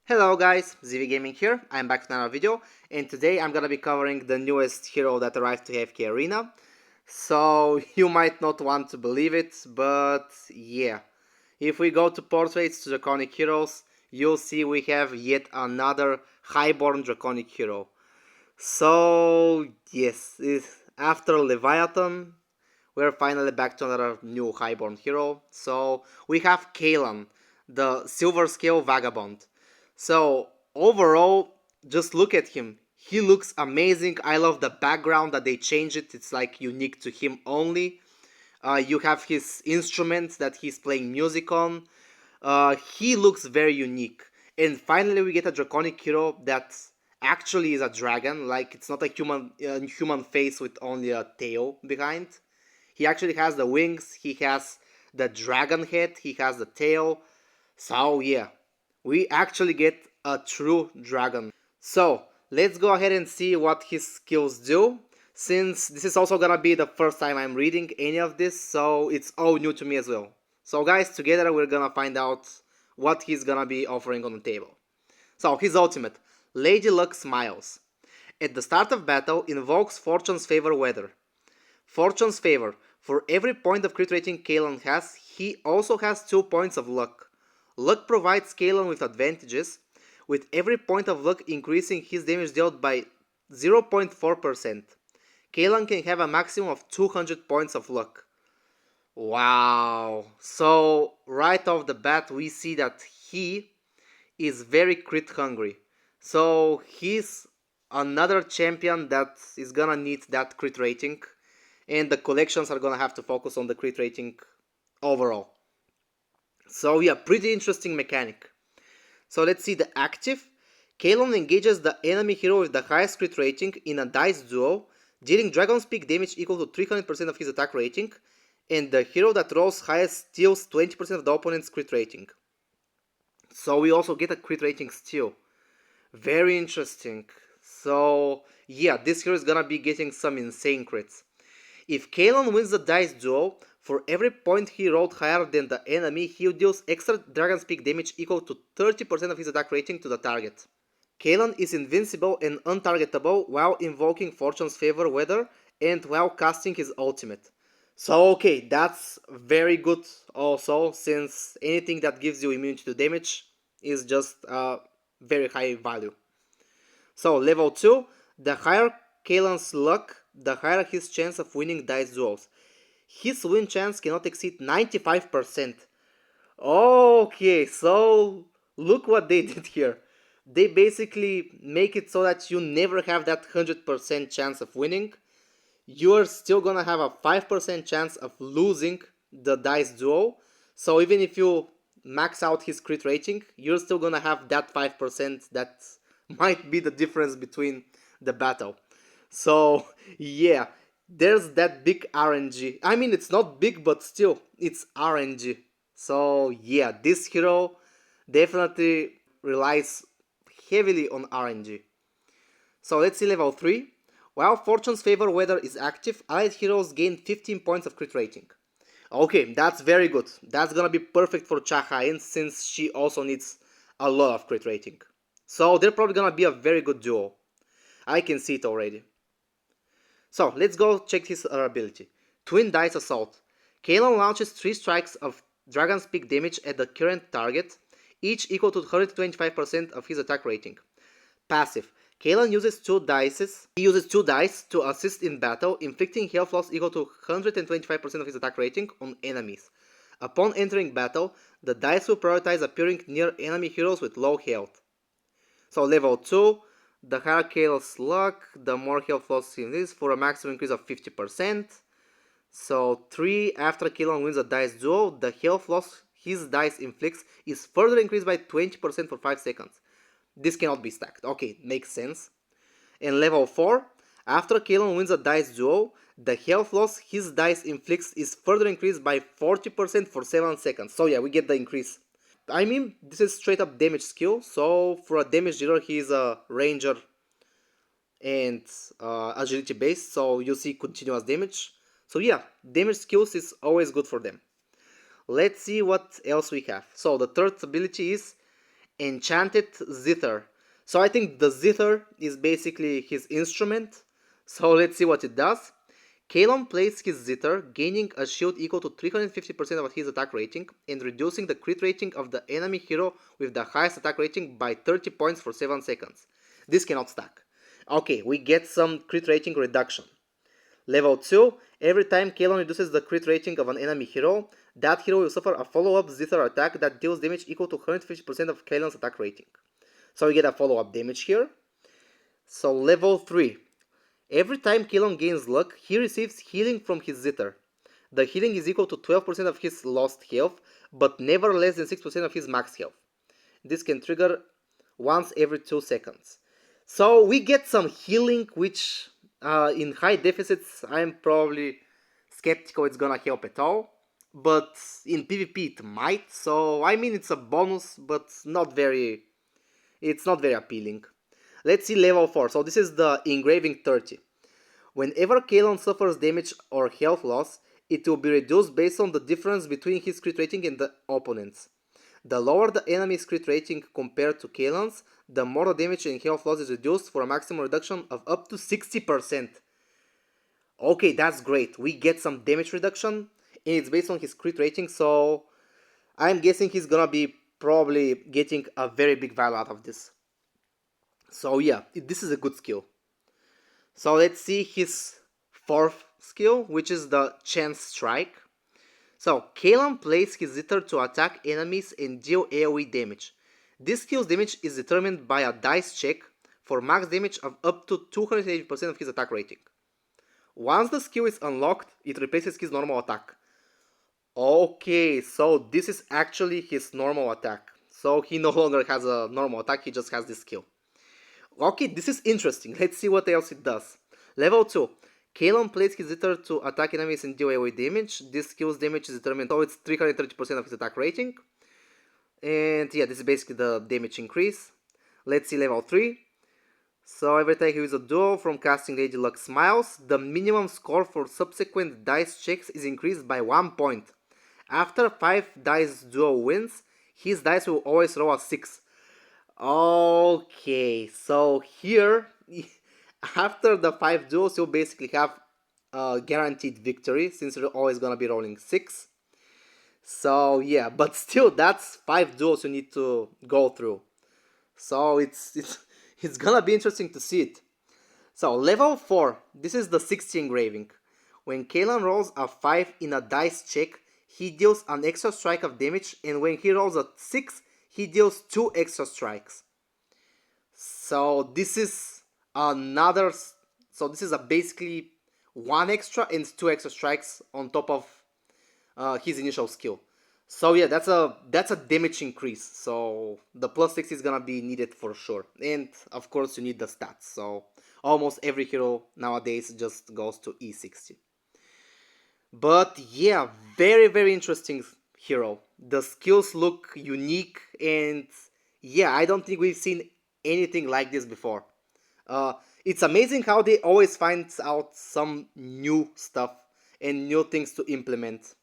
Hello guys, ZVGaming here. I'm back with another video, and today I'm gonna be covering the newest hero that arrived to AFK Arena. So you might not want to believe it, but yeah. If we go to portraits to Draconic heroes, you'll see we have yet another Highborn Draconic hero. So yes, after Leviathan, we're finally back to another new Highborn hero. So we have Kaelon, the Silver Scale Vagabond. So overall, just look at him. He looks amazing. I love the background that they changed it. It's like unique to him only. You have his instruments that he's playing music on. He looks very unique. And finally, we get a draconic hero that actually is a dragon. Like it's not a human face with only a tail behind. He actually has the wings. He has the dragon head. He has the tail. So yeah, we actually get a true dragon. So let's go ahead and see what his skills do. Since this is also gonna be the first time I'm reading any of this, so it's all new to me as well. So guys, together we're gonna find out what he's gonna be offering on the table. So his ultimate, Lady Luck Smiles. At the start of battle, invokes Fortune's Favor Weather. Fortune's Favor. For every point of crit rating Kaelon has, he also has 2 points of luck. Luck provides Kaelon with advantages, with every point of luck increasing his damage dealt by 0.4%. Kaelon can have a maximum of 200 points of luck. Wow. So right off the bat we see that he is very crit hungry. So he's another champion that is gonna need that crit rating, and the collections are gonna have to focus on the crit rating overall. So yeah, pretty interesting mechanic. So let's see the active. Kaelon engages the enemy hero with the highest crit rating in a dice duel, dealing Dragon's Peak damage equal to 300% of his attack rating, and the hero that rolls highest steals 20% of the opponent's crit rating. So we also get a crit rating steal. Very interesting. So yeah, this hero is gonna be getting some insane crits. If Kaelon wins the dice duel, for every point he rolled higher than the enemy, he deals extra Dragon's Peak damage equal to 30% of his attack rating to the target. Kaelon is invincible and untargetable while invoking Fortune's Favor Weather and while casting his ultimate. So okay, that's very good also, since anything that gives you immunity to damage is just very high value. So level 2, the higher Kaelon's luck, the higher his chance of winning dice duels. His win chance cannot exceed 95%. Okay, so look what they did here. They basically make it so that you never have that 100% chance of winning. You're still gonna have a 5% chance of losing the dice duel. So even if you max out his crit rating, you're still gonna have that 5% that might be the difference between the battle. So yeah, there's that big RNG. I mean, it's not big, but still, it's RNG. So yeah, this hero definitely relies heavily on RNG. So let's see level 3. While Fortune's Favor Weather is active, allied heroes gain 15 points of crit rating. Okay, that's very good. That's gonna be perfect for Chahain, since she also needs a lot of crit rating. So they're probably gonna be a very good duo. I can see it already. So let's go check his ability. Twin Dice Assault. Kaelon launches 3 strikes of Dragon's Peak damage at the current target, each equal to 125% of his attack rating. Passive. Kaelon uses 2 dice. He uses 2 dice to assist in battle, inflicting health loss equal to 125% of his attack rating on enemies. Upon entering battle, the dice will prioritize appearing near enemy heroes with low health. So level 2, the higher Kaelon's luck, the more health loss he is, for a maximum increase of 50%. So 3, after Kaelon wins a dice duel, the health loss his dice inflicts is further increased by 20% for 5 seconds. This cannot be stacked. Okay, makes sense. And level 4, after Kaelon wins a dice duel, the health loss his dice inflicts is further increased by 40% for 7 seconds. So yeah, we get the increase. I mean, this is straight up damage skill, so for a damage dealer he is a ranger and agility based, so you see continuous damage. So yeah, damage skills is always good for them. Let's see what else we have. So the third ability is Enchanted Zither. So I think the Zither is basically his instrument. So let's see what it does. Kaelon plays his Zither, gaining a shield equal to 350% of his attack rating and reducing the crit rating of the enemy hero with the highest attack rating by 30 points for 7 seconds. This cannot stack. Okay, we get some crit rating reduction. Level 2, every time Kaelon reduces the crit rating of an enemy hero, that hero will suffer a follow-up Zither attack that deals damage equal to 150% of Kaelon's attack rating. So we get a follow-up damage here. So level 3, every time Kaelon gains luck, he receives healing from his Zither. The healing is equal to 12% of his lost health, but never less than 6% of his max health. This can trigger once every 2 seconds. So we get some healing, which in high deficits I'm probably skeptical it's gonna help at all. But in PvP it might, so I mean it's a bonus, but it's not very appealing. Let's see level 4. So this is the engraving 30. Whenever Kaelon suffers damage or health loss, it will be reduced based on the difference between his crit rating and the opponent's. The lower the enemy's crit rating compared to Kaelon's, the more the damage and health loss is reduced for a maximum reduction of up to 60%. Okay, that's great. We get some damage reduction, and it's based on his crit rating, so I'm guessing he's gonna be probably getting a very big value out of this. So yeah, this is a good skill. So let's see his fourth skill, which is the Chance Strike. So Kaelon plays his Zither to attack enemies and deal AoE damage. This skill's damage is determined by a dice check for max damage of up to 280% of his attack rating. Once the skill is unlocked, it replaces his normal attack. Okay, so this is actually his normal attack. So he no longer has a normal attack, he just has this skill. Okay, this is interesting. Let's see what else it does. Level 2. Kaelon plays his Zither to attack enemies and deal AoE damage. This skill's damage is determined, so it's 330% of his attack rating. And yeah, this is basically the damage increase. Let's see level 3. So every time he uses a duel from casting Lady Luck Smiles, the minimum score for subsequent dice checks is increased by 1 point. After 5 dice duel wins, his dice will always roll a 6. Okay, so here, after the 5 duels, you'll basically have a guaranteed victory, since you're always gonna be rolling 6. So yeah, but still, that's 5 duels you need to go through. So it's gonna be interesting to see it. So level 4, this is the 60 engraving. When Kaelon rolls a 5 in a dice check, he deals an extra strike of damage, and when he rolls a 6, he deals 2 extra strikes. So this is another, so this is a basically 1 extra and 2 extra strikes on top of his initial skill. So yeah, that's a damage increase. So the plus 6 is gonna be needed for sure. And of course you need the stats. So almost every hero nowadays just goes to E60. But yeah, very interesting hero. The skills look unique, and yeah, I don't think we've seen anything like this before. It's amazing how they always find out some new stuff and new things to implement.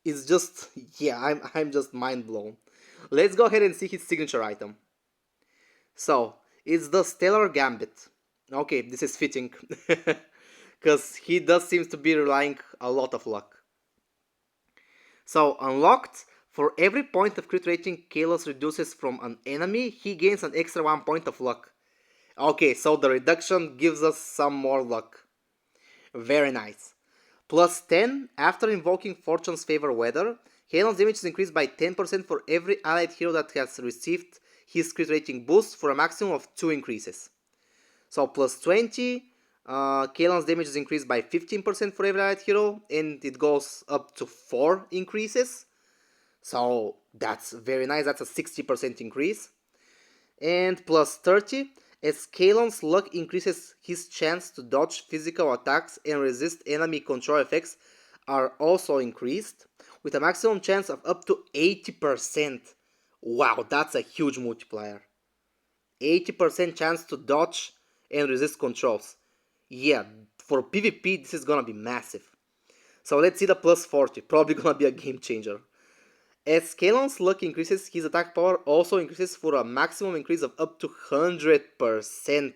It's just, yeah, I'm just mind blown. Let's go ahead and see his signature item. So, it's the Stellar Gambit. Okay, this is fitting. Because he does seems to be relying a lot of luck. So, unlocked, for every point of crit rating Kalos reduces from an enemy, he gains an extra 1 point of luck. Okay, so the reduction gives us some more luck. Very nice. Plus 10, after invoking Fortune's Favor Weather, Kaelon's damage is increased by 10% for every allied hero that has received his crit rating boost for a maximum of 2 increases. So plus 20, Kaelon's damage is increased by 15% for every allied hero, and it goes up to 4 increases. So that's very nice, that's a 60% increase. And plus 30, as Kaelon's luck increases, his chance to dodge physical attacks and resist enemy control effects are also increased, with a maximum chance of up to 80%. Wow, that's a huge multiplier. 80% chance to dodge and resist controls. Yeah, for PvP this is gonna be massive. So let's see the plus 40, probably gonna be a game changer. As Kaelon's luck increases, his attack power also increases for a maximum increase of up to 100%.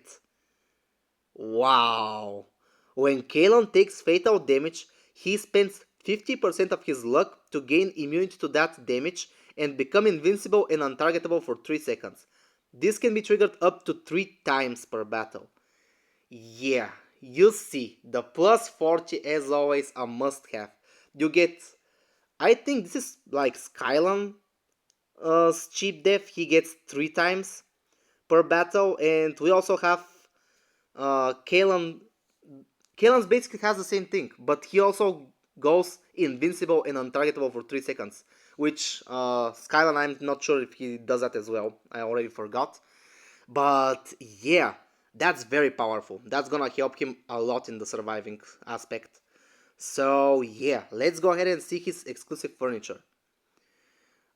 Wow! When Kaelon takes fatal damage, he spends 50% of his luck to gain immunity to that damage and become invincible and untargetable for 3 seconds. This can be triggered up to 3 times per battle. Yeah, you see, the plus 40 as always a must have. You get, I think this is like Skylon cheap death, he gets 3 times per battle, and we also have Kaelon. Kaelon basically has the same thing, but he also goes invincible and untargetable for 3 seconds, which Skylon, I'm not sure if he does that as well, I already forgot. But yeah, that's very powerful. That's gonna help him a lot in the surviving aspect. So yeah, let's go ahead and see his exclusive furniture.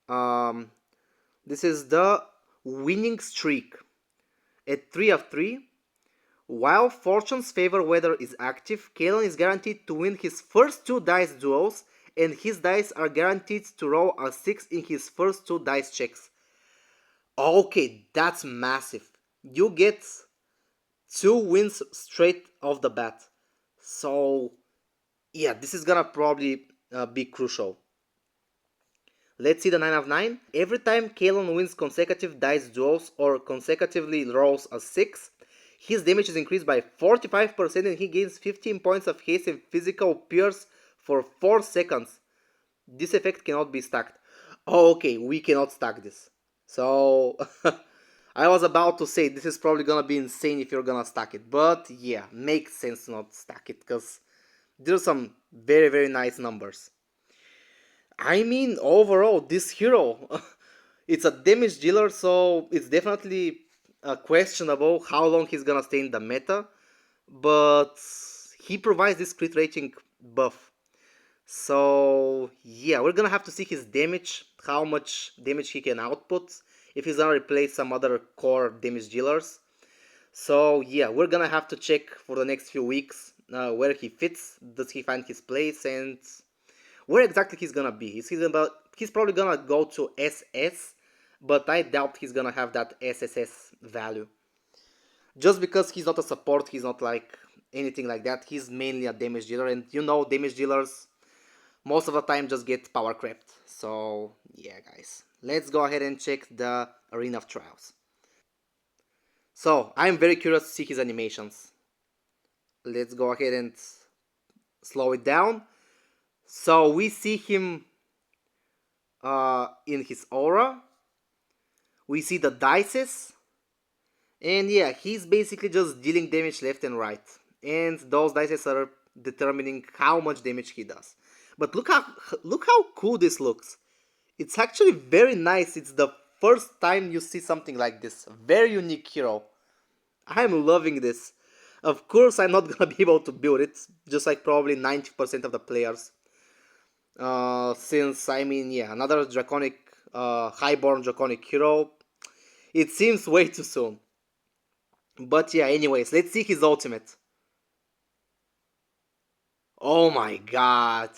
Um, this is the winning streak. At 3 of 3, while Fortune's favor weather is active, Kaelon is guaranteed to win his first 2 dice duels, and his dice are guaranteed to roll a 6 in his first 2 dice checks. Okay, that's massive. You get 2 wins straight off the bat. So, yeah, this is gonna probably be crucial. Let's see the 9 of 9. Every time Kaelon wins consecutive dice duels or consecutively rolls a 6, his damage is increased by 45% and he gains 15 points of haste and physical pierce for 4 seconds. This effect cannot be stacked. Oh, okay, we cannot stack this. So, I was about to say this is probably gonna be insane if you're gonna stack it. But yeah, makes sense to not stack it because there's some very, very nice numbers. I mean, overall, this hero, it's a damage dealer, so it's definitely questionable how long he's gonna stay in the meta, but he provides this crit rating buff. So yeah, we're gonna have to see his damage, how much damage he can output, if he's gonna replace some other core damage dealers. So yeah, we're gonna have to check for the next few weeks where he fits, does he find his place, and where exactly he's gonna be. He's probably gonna go to SS, but I doubt he's gonna have that SSS value. Just because he's not a support, he's not like anything like that. He's mainly a damage dealer, and you know damage dealers most of the time just get power crept. So yeah, guys, let's go ahead and check the Arena of Trials. So I'm very curious to see his animations. Let's go ahead and slow it down. So we see him in his aura. We see the dices. And yeah, he's basically just dealing damage left and right. And those dices are determining how much damage he does. But look how cool this looks. It's actually very nice. It's the first time you see something like this. Very unique hero. I'm loving this. Of course, I'm not gonna be able to build it, just like probably 90% of the players. Since, I mean, yeah, another draconic, highborn draconic hero. It seems way too soon. But yeah, anyways, let's see his ultimate. Oh my god.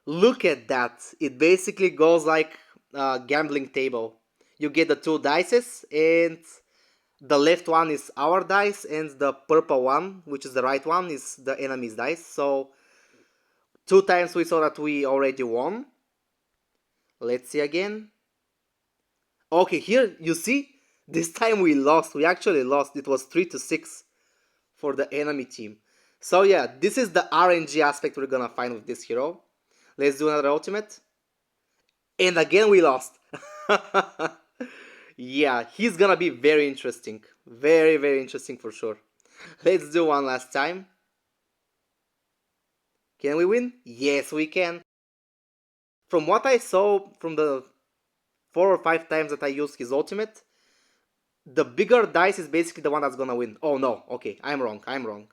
Look at that. It basically goes like a gambling table. You get the 2 dices, and the left one is our dice, and the purple one, which is the right one, is the enemy's dice. So 2 times we saw that we already won. Let's see again. Okay, here you see, this time we lost. We actually lost. It was 3-6 for the enemy team. So yeah, this is the RNG aspect we're gonna find with this hero. Let's do another ultimate. And again we lost. Yeah, he's gonna be very interesting. Very, very interesting for sure. Let's do one last time. Can we win? Yes, we can. From what I saw from the 4 or 5 times that I used his ultimate, the bigger dice is basically the one that's gonna win. Oh no, okay, I'm wrong.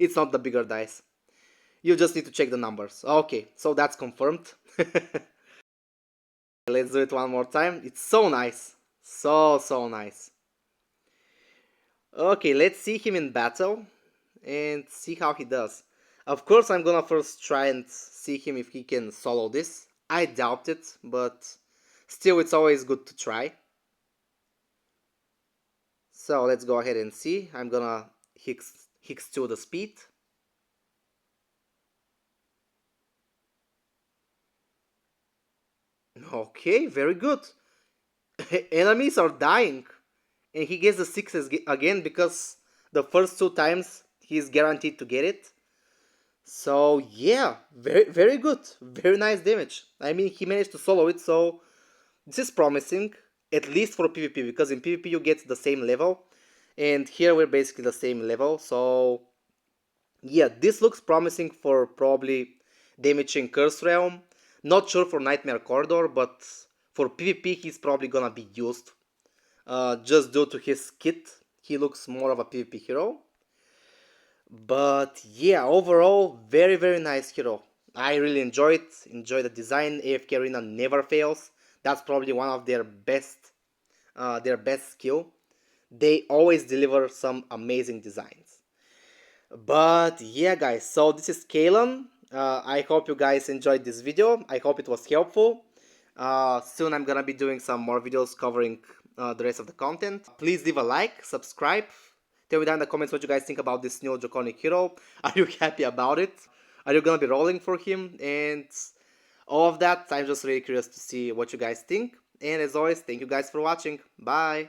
It's not the bigger dice. You just need to check the numbers. Okay, so that's confirmed. Let's do it one more time. It's so nice. So nice. Okay, let's see him in battle and see how he does. Of course, I'm gonna first try and see him if he can solo this. I doubt it, but Still, it's always good to try. So let's go ahead and see. I'm gonna Hix 2 the speed. Okay, very good. Enemies are dying. And he gets the 6s again because the first 2 times he's guaranteed to get it. So yeah, very good. Very nice damage. I mean, he managed to solo it, so this is promising, at least for PvP, because in PvP you get the same level, and here we're basically the same level, so yeah, this looks promising for probably damaging Curse Realm. Not sure for Nightmare Corridor, but for PvP he's probably gonna be used. Just due to his kit, he looks more of a PvP hero. But yeah, overall, very nice hero. I really enjoy the design. AFK Arena never fails. That's probably one of their best skill. They always deliver some amazing designs. But yeah, guys, so this is Kaelon. I hope you guys enjoyed this video. I hope it was helpful. Soon I'm gonna be doing some more videos covering the rest of the content. Please leave a like, subscribe. Tell me down in the comments what you guys think about this new Draconic hero. Are you happy about it? Are you gonna be rolling for him? And all of that, I'm just really curious to see what you guys think. And as always, thank you guys for watching. Bye!